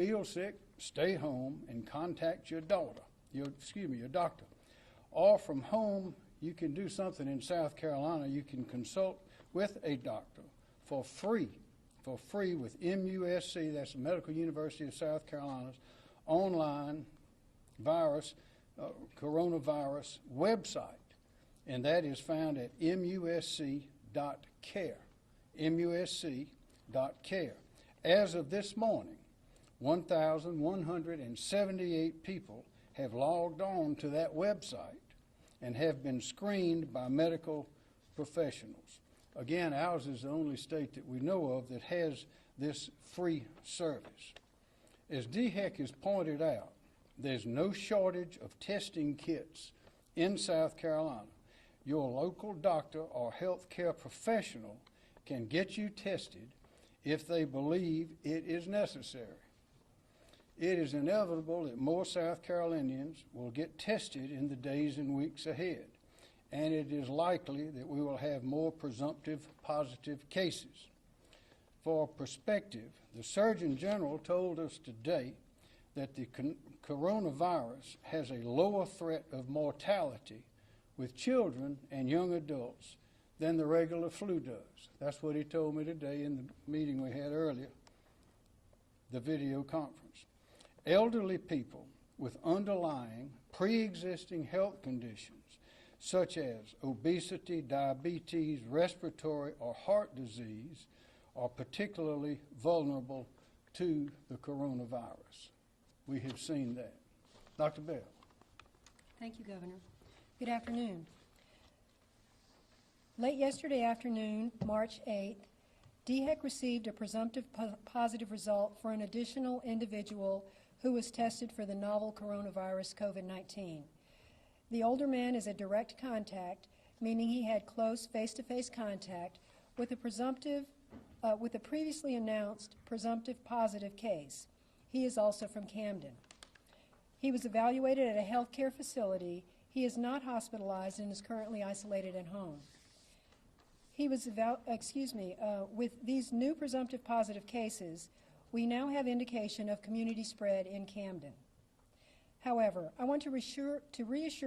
Feel sick, stay home and contact your doctor. Or from home, you can do something in South Carolina. You can consult with a doctor for free with MUSC, that's the Medical University of South Carolina's online coronavirus website, and that is found at musc.care, musc.care. As of this morning, 1,178 people have logged on to that website and have been screened by medical professionals. Again, ours is the only state that we know of that has this free service. As DHEC has pointed out, there's no shortage of testing kits in South Carolina. Your local doctor or health care professional can get you tested if they believe it is necessary. It is inevitable that more South Carolinians will get tested in the days and weeks ahead, and it is likely that we will have more presumptive positive cases. For perspective, the Surgeon General told us today that the coronavirus has a lower threat of mortality with children and young adults than the regular flu does. That's what he told me today in the meeting we had earlier, the video conference. Elderly people with underlying pre-existing health conditions such as obesity, diabetes, respiratory, or heart disease are particularly vulnerable to the coronavirus. We have seen that. Dr. Bell. Thank you, Governor. Good afternoon. Late yesterday afternoon, March 8th, DHEC received a presumptive positive result for an additional individual who was tested for the novel coronavirus COVID-19. The older man is a direct contact, meaning he had close face-to-face contact with a previously announced presumptive positive case. He is also from Camden. He was evaluated at a healthcare facility. He is not hospitalized and is currently isolated at home. He was with these new presumptive positive cases, we now have indication of community spread in Camden. However, I want to reassure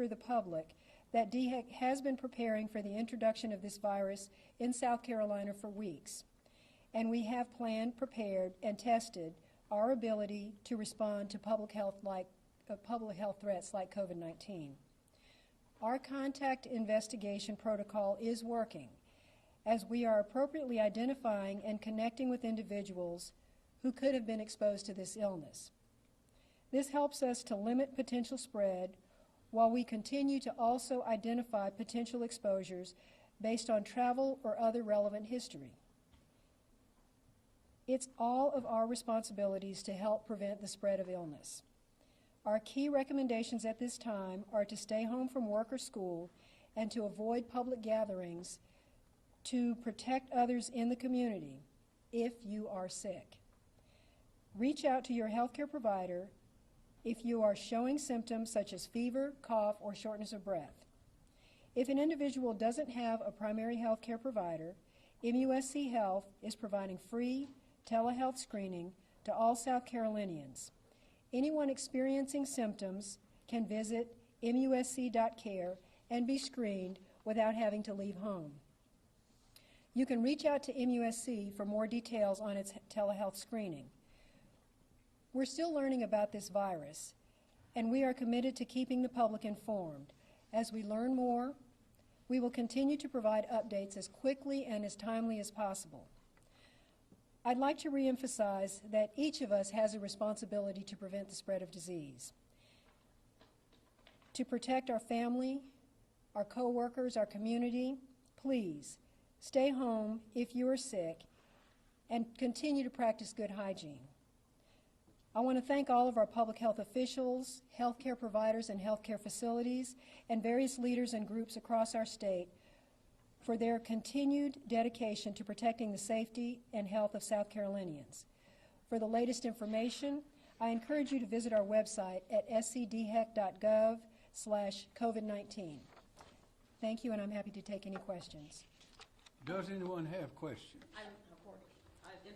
the public that DHEC has been preparing for the introduction of this virus in South Carolina for weeks, and we have planned, prepared, and tested our ability to respond to public health threats like COVID-19. Our contact investigation protocol is working, as we are appropriately identifying and connecting with individuals who could have been exposed to this illness. This helps us to limit potential spread while we continue to also identify potential exposures based on travel or other relevant history. It's all of our responsibilities to help prevent the spread of illness. Our key recommendations at this time are to stay home from work or school and to avoid public gatherings to protect others in the community if you are sick. Reach out to your healthcare provider if you are showing symptoms such as fever, cough, or shortness of breath. If an individual doesn't have a primary healthcare provider, MUSC Health is providing free telehealth screening to all South Carolinians. Anyone experiencing symptoms can visit musc.care and be screened without having to leave home. You can reach out to MUSC for more details on its telehealth screening. We're still learning about this virus, and we are committed to keeping the public informed. As we learn more, we will continue to provide updates as quickly and as timely as possible. I'd like to reemphasize that each of us has a responsibility to prevent the spread of disease, to protect our family, our coworkers, our community. Please stay home if you are sick and continue to practice good hygiene. I want to thank all of our public health officials, healthcare providers and healthcare facilities, and various leaders and groups across our state for their continued dedication to protecting the safety and health of South Carolinians. For the latest information, I encourage you to visit our website at scdhec.gov/COVID-19. Thank you, and I'm happy to take any questions. Does anyone have questions? I have a question.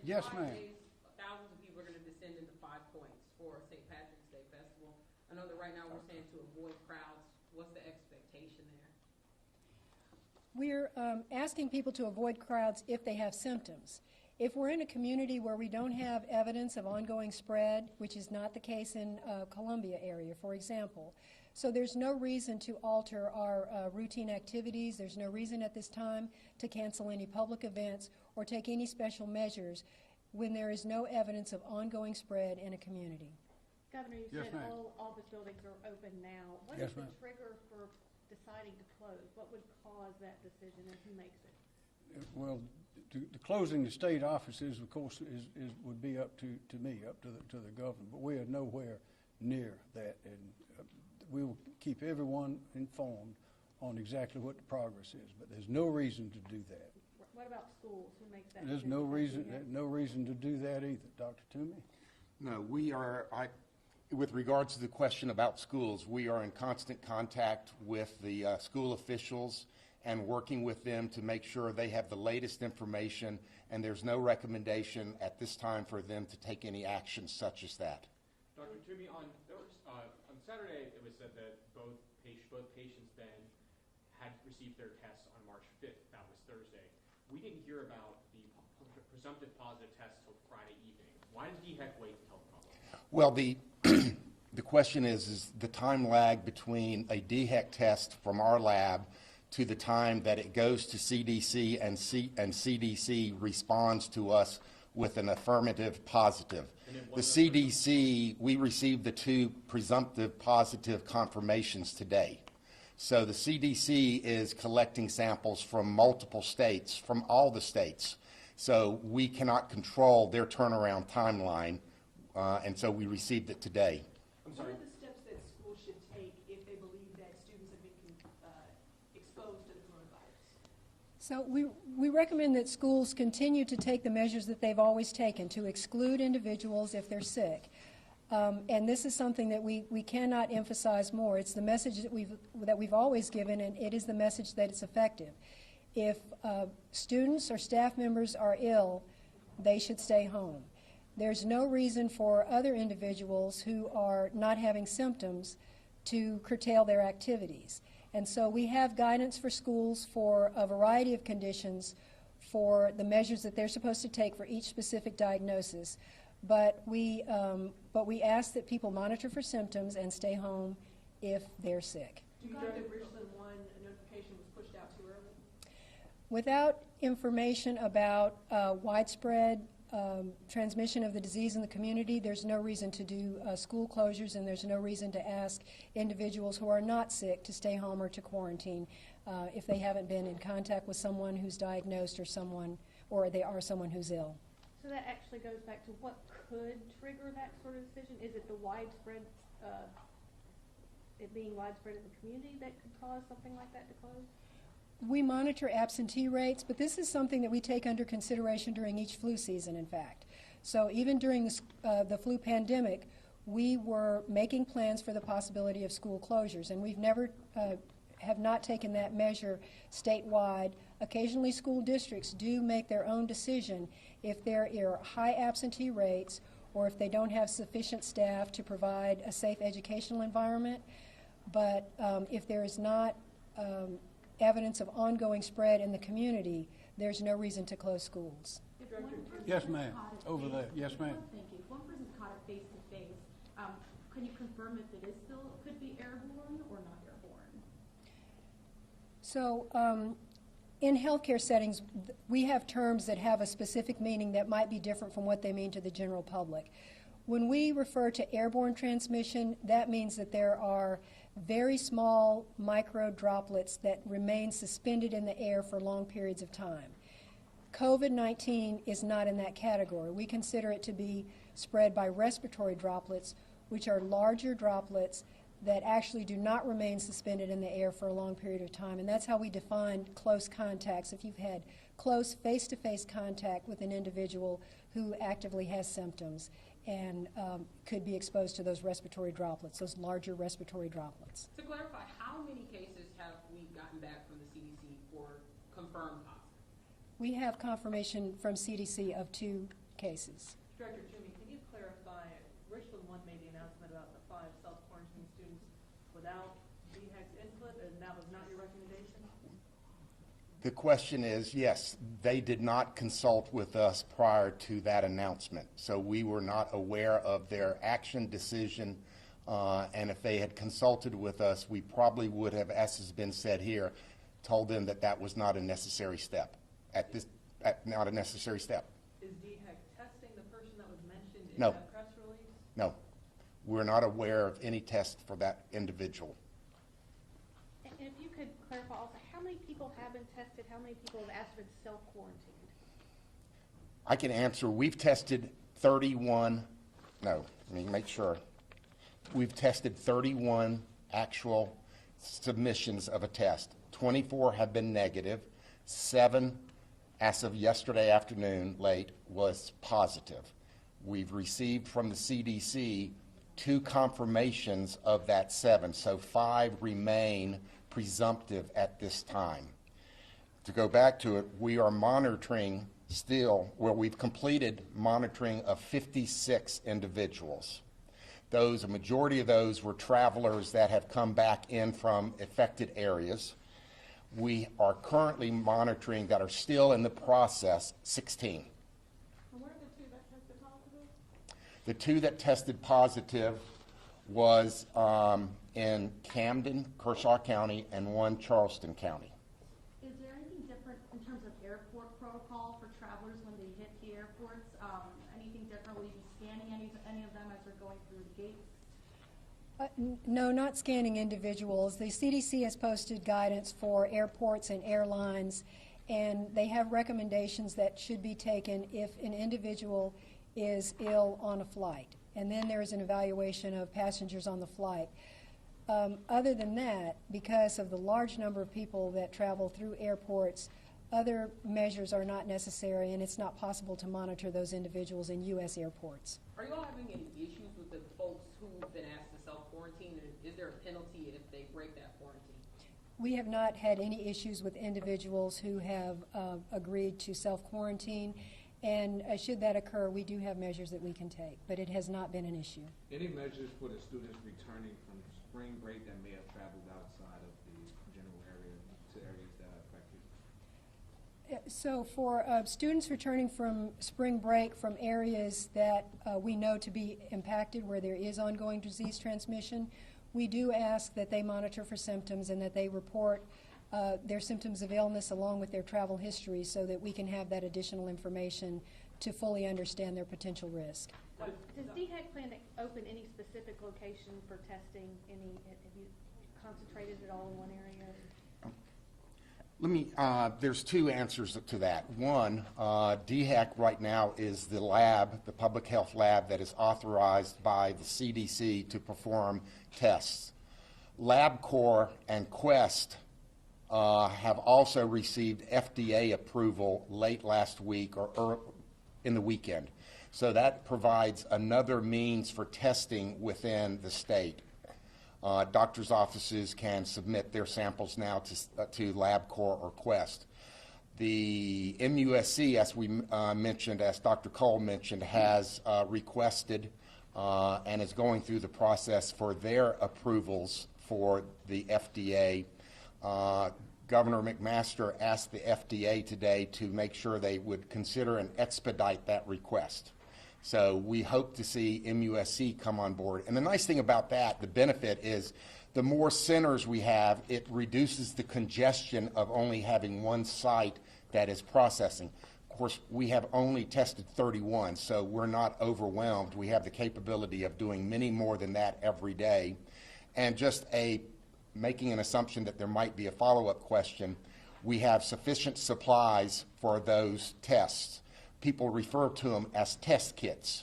Yes, ma'am. Thousands of people are going to descend into 5 points. for St. Patrick's Day Festival? I know that right now we're saying to avoid crowds. What's the expectation there? We're asking people to avoid crowds if they have symptoms. If we're in a community where we don't have evidence of ongoing spread, which is not the case in Columbia area, for example, so there's no reason to alter our routine activities. There's no reason at this time to cancel any public events or take any special measures when there is no evidence of ongoing spread in a community. Governor, you Yes, said ma'am. all office buildings are open now. What Yes, is the ma'am. trigger for deciding to close? What would cause that decision, and who makes it? Well, the closing the state offices, of course, would be up to me, up to the governor. But we are nowhere near that, and we will keep everyone informed on exactly what the progress is. But there's no reason to do that. What about schools? Who makes that There's decision? no reason to do that either, Dr. Toomey. No, with regards to the question about schools, we are in constant contact with the school officials and working with them to make sure they have the latest information, and there's no recommendation at this time for them to take any action such as that. Dr. Toomey, on Saturday it was said that both patients then had received their tests on March 5th. That was Thursday. We didn't hear about the presumptive positive test till Friday evening. Why did DHEC wait to tell the public? Well, the question is the time lag between a DHEC test from our lab to the time that it goes to CDC and CDC responds to us with an affirmative positive. The CDC, we received the 2 presumptive positive confirmations today. So the CDC is collecting samples from multiple states, from all the states. So we cannot control their turnaround timeline, and so we received it today. What are the steps that schools should take if they believe that students have been exposed to the coronavirus? So we recommend that schools continue to take the measures that they've always taken to exclude individuals if they're sick. And this is something that we cannot emphasize more. It's the message that we've always given, and it is the message that it's effective. If students or staff members are ill, they should stay home. There's no reason for other individuals who are not having symptoms to curtail their activities. And so we have guidance for schools for a variety of conditions for the measures that they're supposed to take for each specific diagnosis. But we ask that people monitor for symptoms and stay home if they're sick. Do you know that Richland 1 notification was pushed out too early? Without information about widespread transmission of the disease in the community, there's no reason to do school closures, and there's no reason to ask individuals who are not sick to stay home or to quarantine if they haven't been in contact with someone who's diagnosed or they are someone who's ill. So that actually goes back to what could trigger that sort of decision? Is it the widespread, it being widespread in the community that could cause something like that to close? We monitor absentee rates, but this is something that we take under consideration during each flu season, in fact. So even during the flu pandemic, we were making plans for the possibility of school closures, and we've never have not taken that measure statewide. Occasionally school districts do make their own decision if there are high absentee rates or if they don't have sufficient staff to provide a safe educational environment. But if there is not evidence of ongoing spread in the community, there's no reason to close schools. Yes, ma'am. Over there. Yes, ma'am. Thank you. If one person's caught it face to face, can you confirm if it is still could be airborne or not airborne? So in healthcare settings, we have terms that have a specific meaning that might be different from what they mean to the general public. When we refer to airborne transmission, that means that there are very small micro droplets that remain suspended in the air for long periods of time. COVID-19 is not in that category. We consider it to be spread by respiratory droplets, which are larger droplets that actually do not remain suspended in the air for a long period of time. And that's how we define close contacts. If you've had close face-to-face contact with an individual who actively has symptoms and could be exposed to those respiratory droplets, those larger respiratory droplets. To clarify, how many cases have we gotten back from the CDC for confirmed positive? We have confirmation from CDC of 2 cases. Director Jimmy, can you clarify, Richland 1 one made the announcement about the 5 self-quarantine students without DHEC's input, and that was not your recommendation? The question is, yes, they did not consult with us prior to that announcement, so we were not aware of their action decision, and if they had consulted with us, we probably would have, as has been said here, told them that that was not a necessary step. Not a necessary step. Is DHEC testing the person that was mentioned in No. that press release? No, we're not aware of any test for that individual. And if you could clarify also, how many people have been tested? How many people have asked for self-quarantined? I can answer, we've tested 31, no, let me make sure. We've tested 31 actual submissions of a test. 24 have been negative. 7, as of yesterday afternoon, late, was positive. We've received from the CDC 2 confirmations of that 7, so 5 remain presumptive at this time. To go back to it, we are monitoring still, well, we've completed monitoring of 56 individuals. A majority of those were travelers that have come back in from affected areas. We are currently monitoring, that are still in the process, 16. And where are the 2 that tested positive? The 2 that tested positive was in Camden, Kershaw County, and 1 Charleston County. Is there anything different in terms of airport protocol for travelers when they hit the airports? Anything different? Will you be scanning any of them as they're going through the gates? No, not scanning individuals. The CDC has posted guidance for airports and airlines, and they have recommendations that should be taken if an individual is ill on a flight. And then there is an evaluation of passengers on the flight. Other than that, because of the large number of people that travel through airports, other measures are not necessary, and it's not possible to monitor those individuals in U.S. airports. Are you all having any issues with the folks who've been asked to self-quarantine, and is there a penalty if they break that quarantine? We have not had any issues with individuals who have agreed to self-quarantine, and should that occur, we do have measures that we can take, but it has not been an issue. Any measures for the students returning from spring break that may have traveled outside of the general area to areas that are affected? So for students returning from spring break from areas that we know to be impacted, where there is ongoing disease transmission, we do ask that they monitor for symptoms and that they report their symptoms of illness along with their travel history, so that we can have that additional information to fully understand their potential risk. Does DHEC plan to open any specific location for testing? Have you concentrated it all in one area? There's 2 answers to that. One, DHEC right now is the lab, the public health lab that is authorized by the CDC to perform tests. LabCorp and Quest have also received FDA approval late last week or in the weekend. So that provides another means for testing within the state. Doctors' offices can submit their samples now to LabCorp or Quest. The MUSC, as we mentioned, as Dr. Cole mentioned, has requested and is going through the process for their approvals for the FDA. Governor McMaster asked the FDA today to make sure they would consider and expedite that request. So we hope to see MUSC come on board. And the nice thing about that, the benefit is, the more centers we have, it reduces the congestion of only having one site that is processing. Of course, we have only tested 31, so we're not overwhelmed. We have the capability of doing many more than that every day. And just making an assumption that there might be a follow-up question, we have sufficient supplies for those tests. People refer to them as test kits.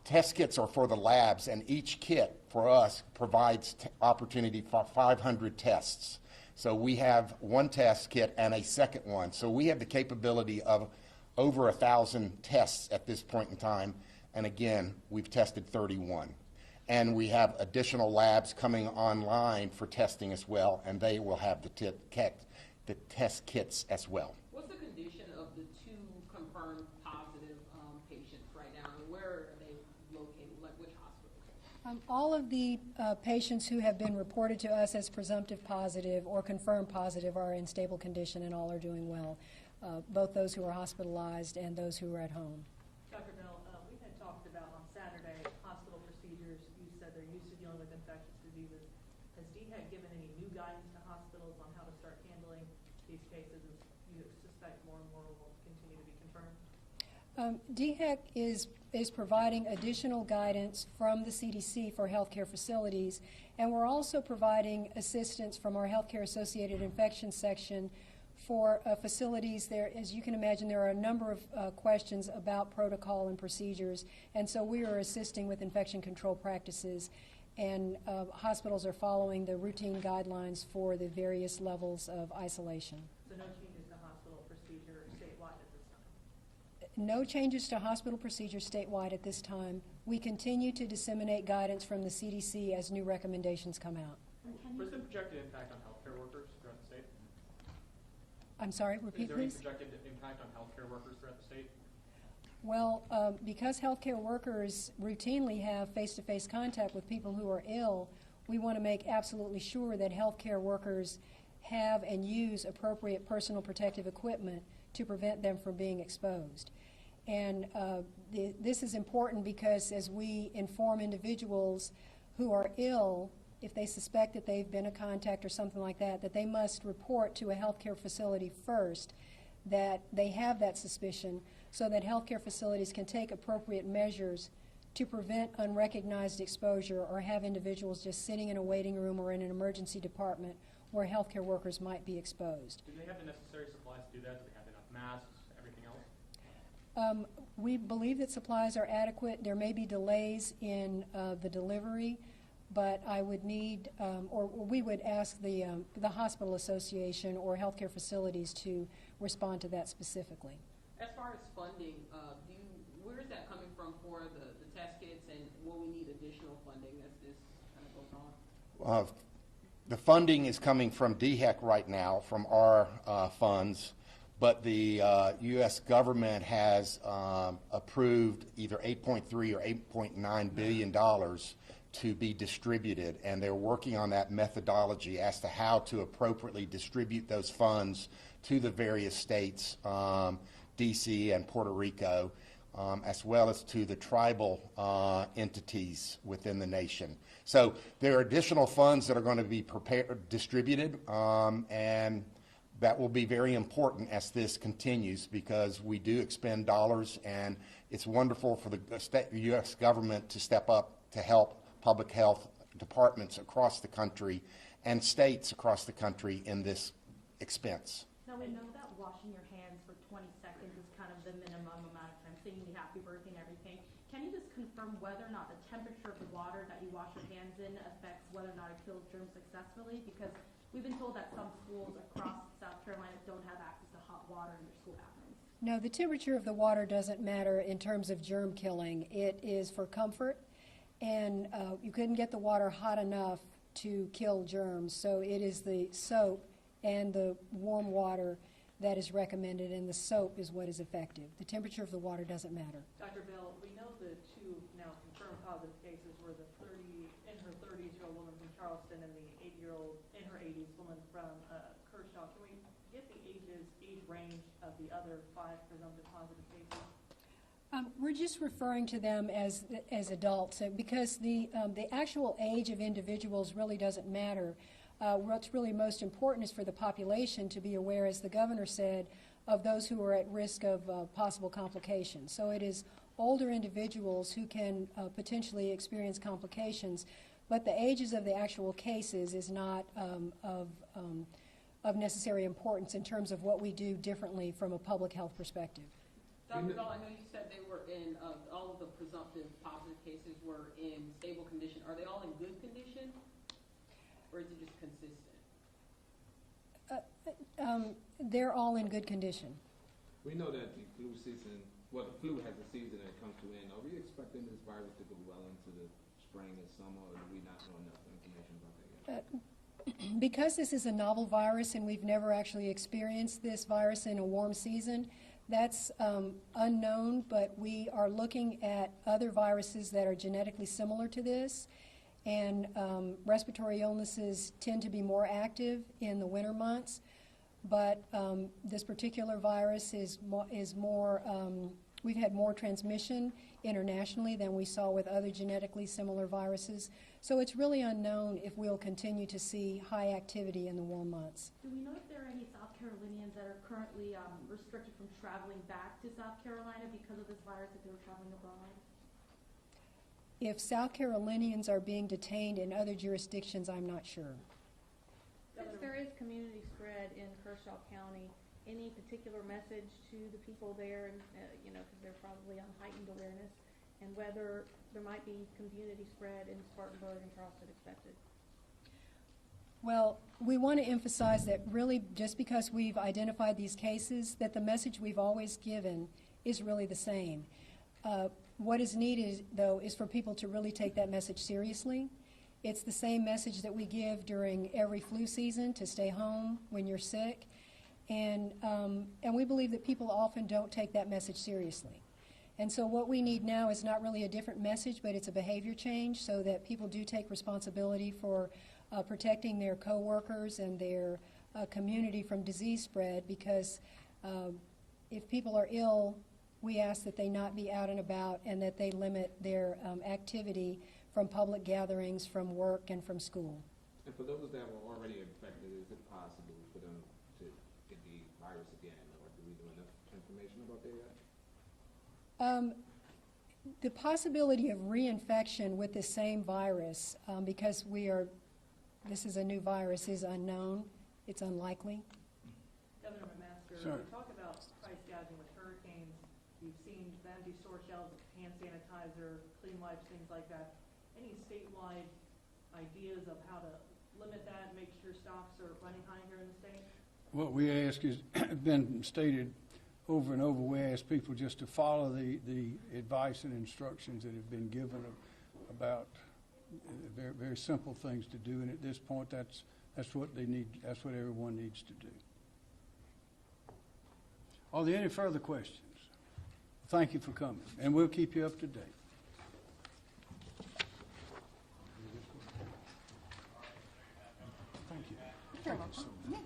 Test kits are for the labs, and each kit for us provides opportunity for 500 tests. So we have 1 test kit and a second one. So we have the capability of over 1,000 tests at this point in time. And again, we've tested 31. And we have additional labs coming online for testing as well, and they will have the test kits as well. What's the condition of the 2 confirmed positive patients right now, and where are they located, like which hospitals? All of the patients who have been reported to us as presumptive positive or confirmed positive are in stable condition and all are doing well, both those who are hospitalized and those who are at home. Dr. Bell, we had talked about on Saturday hospital procedures. You said they're used to dealing with infectious diseases. Has DHEC given any new guidance to hospitals on how to start handling these cases? As you suspect more and more will continue to be confirmed? DHEC is providing additional guidance from the CDC for healthcare facilities, and we're also providing assistance from our healthcare associated infection section for facilities. There, as you can imagine, there are a number of questions about protocol and procedures, and so we are assisting with infection control practices, and hospitals are following the routine guidelines for the various levels of isolation. So no changes to hospital procedure statewide at this time? No changes to hospital procedures statewide at this time. We continue to disseminate guidance from the CDC as new recommendations come out. What's the projected impact on healthcare workers throughout the state? I'm sorry, repeat, Is there any please. projected impact on healthcare workers throughout the state? Well, because healthcare workers routinely have face-to-face contact with people who are ill, we want to make absolutely sure that healthcare workers have and use appropriate personal protective equipment to prevent them from being exposed. And this is important because as we inform individuals who are ill, if they suspect that they've been a contact or something like that, that they must report to a healthcare facility first that they have that suspicion so that healthcare facilities can take appropriate measures to prevent unrecognized exposure or have individuals just sitting in a waiting room or in an emergency department where healthcare workers might be exposed. Do they have the necessary supplies to do that? Do they have enough masks, everything else? We believe that supplies are adequate. There may be delays in the delivery, but I would need, or we would ask the hospital association or healthcare facilities to respond to that specifically. As far as funding, where is that coming from for the test kits, and will we need additional funding as this kind of goes on? The funding is coming from DHEC right now, from our funds, but the U.S. government has approved either $8.3 or $8.9 billion to be distributed, and they're working on that methodology as to how to appropriately distribute those funds to the various states, D.C. and Puerto Rico, as well as to the tribal entities within the nation. So there are additional funds that are going to be distributed, and that will be very important as this continues because we do expend dollars, and it's wonderful for the U.S. government to step up to help public health departments across the country and states across the country in this expense. Now, we know that washing your hands for 20 seconds is kind of the minimum amount of time, singing the happy birthday and everything. Can you just confirm whether or not the temperature of the water that you wash your hands in affects whether or not it kills germs successfully? Because we've been told that some schools across South Carolina don't have access to hot water in their school bathrooms. No, the temperature of the water doesn't matter in terms of germ killing. It is for comfort, and you couldn't get the water hot enough to kill germs, so it is the soap and the warm water that is recommended, and the soap is what is effective. The temperature of the water doesn't matter. Dr. Bell, we know the two now confirmed positive cases were the 30-year-old woman from Charleston and the 8-year-old in her 80s woman from Kershaw. Can we get the age range of the other 5 presumptive positive cases? We're just referring to them as adults because the actual age of individuals really doesn't matter. What's really most important is for the population to be aware, as the governor said, of those who are at risk of possible complications. So it is older individuals who can potentially experience complications, but the ages of the actual cases is not of necessary importance in terms of what we do differently from a public health perspective. Dr. Bell, I know you said they were in, all of the presumptive positive cases were in stable condition. Are they all in good condition, or is it just consistent? They're all in good condition. We know that the flu season, well, the flu has a season that it comes to end. Are we expecting this virus to go well into the spring and summer, or do we not know enough information about that yet? Because this is a novel virus and we've never actually experienced this virus in a warm season, That's unknown, but we are looking at other viruses that are genetically similar to this. And respiratory illnesses tend to be more active in the winter months. But this particular virus is more we've had more transmission internationally than we saw with other genetically similar viruses. So it's really unknown if we'll continue to see high activity in the warm months. Do we know if there are any South Carolinians that are currently restricted from traveling back to South Carolina because of this virus if they were traveling abroad? If South Carolinians are being detained in other jurisdictions, I'm not sure. Since there is community spread in Kershaw County, any particular message to the people there, and because they're probably on heightened awareness, and whether there might be community spread in Spartanburg and Charleston expected? Well, we want to emphasize that really just because we've identified these cases, that the message we've always given is really the same. What is needed, though, is for people to really take that message seriously. It's the same message that we give during every flu season, to stay home when you're sick. And we believe that people often don't take that message seriously. And so what we need now is not really a different message, but it's a behavior change so that people do take responsibility for protecting their coworkers and their community from disease spread, because if people are ill, we ask that they not be out and about and that they limit their activity from public gatherings, from work, and from school. And for those that were already infected, is it possible for them to get the virus again, or do we know enough information about that yet? The possibility of reinfection with the same virus, because this is a new virus, is unknown. It's unlikely. Governor McMaster, Sure. we talk about price gouging with hurricanes. You've seen the empty store shelves, hand sanitizer, clean wipes, things like that. Any statewide ideas of how to limit that and make sure stocks are running high here in the state? What we ask is, been stated over and over, we ask people just to follow the advice and instructions that have been given about very, very simple things to do. And at this point, that's what they need. That's what everyone needs to do. Are there any further questions? Thank you for coming, and we'll keep you up to date. Thank you. Thank you so much.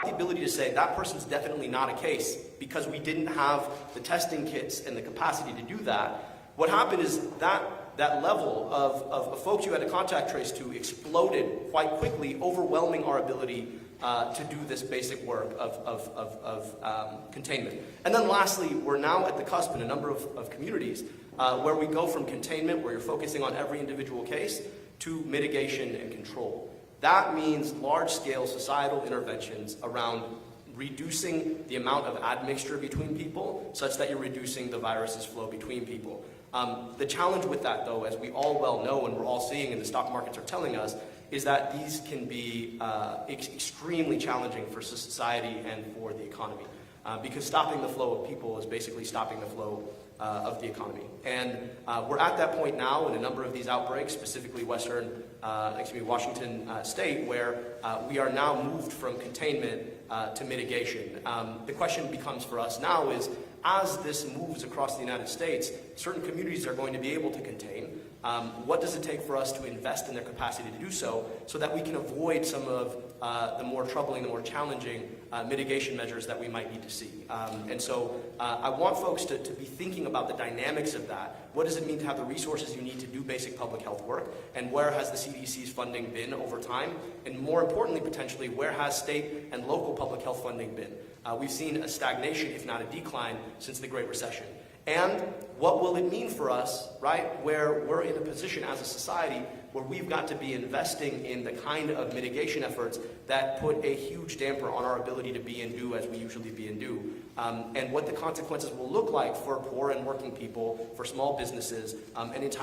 The ability to say that person's definitely not a case because we didn't have the testing kits and the capacity to do that. What happened is that level of folks you had to contact trace to exploded quite quickly, overwhelming our ability to do this basic work of containment. And then lastly, we're now at the cusp in a number of communities where we go from containment, where you're focusing on every individual case, to mitigation and control. That means large-scale societal interventions around reducing the amount of admixture between people such that you're reducing the virus's flow between people. The challenge with that, though, as we all well know and we're all seeing and the stock markets are telling us, is that these can be extremely challenging for society and for the economy. Because stopping the flow of people is basically stopping the flow of the economy. And we're at that point now in a number of these outbreaks, specifically Washington State, where we are now moved from containment to mitigation. The question becomes for us now is, as this moves across the United States, certain communities are going to be able to contain. What does it take for us to invest in their capacity to do so that we can avoid some of the more troubling, the more challenging mitigation measures that we might need to see? And so I want folks to be thinking about the dynamics of that. What does it mean to have the resources you need to do basic public health work? And where has the CDC's funding been over time? And more importantly, potentially, where has state and local public health funding been? We've seen a stagnation, if not a decline, since the Great Recession. And what will it mean for us, right, where we're in a position as a society where we've got to be investing in the kind of mitigation efforts that put a huge damper on our ability to be and do as we usually be and do, and what the consequences will look like for poor and working people, for small businesses, and entire